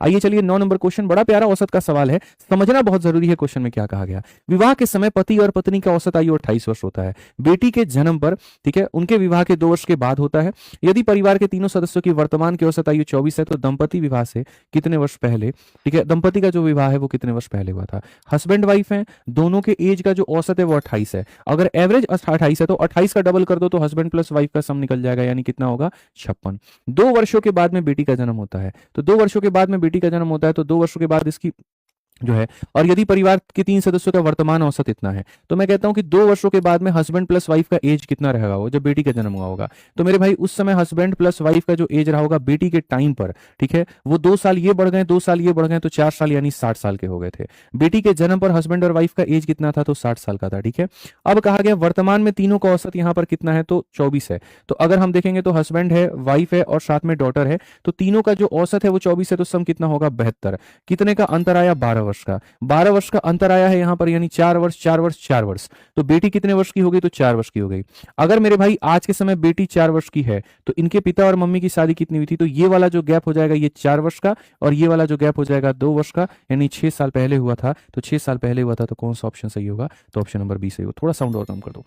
आइए चलिए 9 number question, बड़ा प्यारा औसत का सवाल है, समझना बहुत जरूरी है क्वेश्चन में क्या कहा गया। विवाह के समय पति और पत्नी का औसत आयु 28 वर्ष होता है। बेटी के जन्म पर, ठीक है, उनके विवाह के 2 वर्ष के बाद होता है। यदि परिवार के तीनों सदस्यों की वर्तमान की औसत आयु 24 है तो दंपति विवाह से कितने वर्ष पहले, ठीक है, दंपति का जो विवाह है वो कितने वर्ष पहले हुआ था। हस्बैंड वाइफ है, दोनों के एज का जो औसत है वो 28 है। अगर एवरेज 28 है तो 28 का डबल कर दो तो हस्बैंड प्लस वाइफ का सम निकल जाएगा, यानी कितना होगा, 56। 2 वर्षों के बाद में बेटी का जन्म होता है, तो 2 वर्षों के बाद में बेटी का जन्म होता है तो 2 वर्षों के बाद इसकी जो है, और यदि परिवार के 3 सदस्यों का वर्तमान औसत इतना है तो मैं कहता हूं कि 2 वर्षों के बाद में हस्बैंड प्लस वाइफ का एज कितना रहेगा, वो जब बेटी का जन्म हुआ होगा, तो मेरे भाई उस समय हस्बैंड प्लस वाइफ का जो एज रहा होगा बेटी के टाइम पर, ठीक है, वो 2 साल ये बढ़ गए, 2 साल ये बढ़ गए तो 4 साल यानी 60 साल के हो गए थे। बेटी के जन्म पर हस्बैंड और वाइफ का एज कितना था, तो 60 साल का था, ठीक है। अब कहा गया वर्तमान में तीनों का औसत यहां पर कितना है, तो 24 है। तो अगर हम देखेंगे तो हस्बैंड है, वाइफ है और साथ में डॉटर है, तो तीनों का जो औसत है वो 24 है, तो सम कितना होगा, 72। कितने का अंतर आया, 12 वर्ष का। 12 वर्ष का अंतर आया है यहां पर, यानी 4 वर्ष 4 वर्ष 4 वर्ष। तो बेटी कितने वर्ष की हो गई, तो 4 वर्ष की हो गई। अगर मेरे भाई आज के समय बेटी 4 वर्ष की है तो इनके पिता और मम्मी की शादी कितनी हुई थी, तो ये वाला जो गैप हो जाएगा ये 4 वर्ष का, और ये वाला जो गैप हो जाएगा 2 वर्ष का, यानी 6 साल पहले हुआ था। तो 6 साल पहले हुआ था तो कौन सा ऑप्शन सही होगा, तो ऑप्शन नंबर बी सही होगा। थोड़ा साउंड और कम कर दो।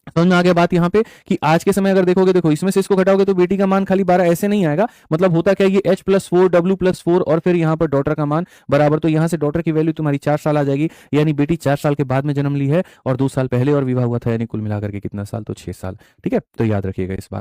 समझ में आ गया बात यहाँ पे कि आज के समय अगर देखोगे, देखो इसमें से इसको घटाओगे तो बेटी का मान खाली 12 ऐसे नहीं आएगा, मतलब होता क्या, ये H+4 W+4 और फिर यहाँ पर डॉटर का मान बराबर, तो यहाँ से डॉटर की वैल्यू तुम्हारी 4 साल आ जाएगी, यानी बेटी 4 साल के बाद में जन्म ली है और 2 साल पहले और विवाह हुआ था, यानी कुल मिलाकर के कितना साल, तो 6 साल। ठीक है, तो याद रखिएगा इस बात।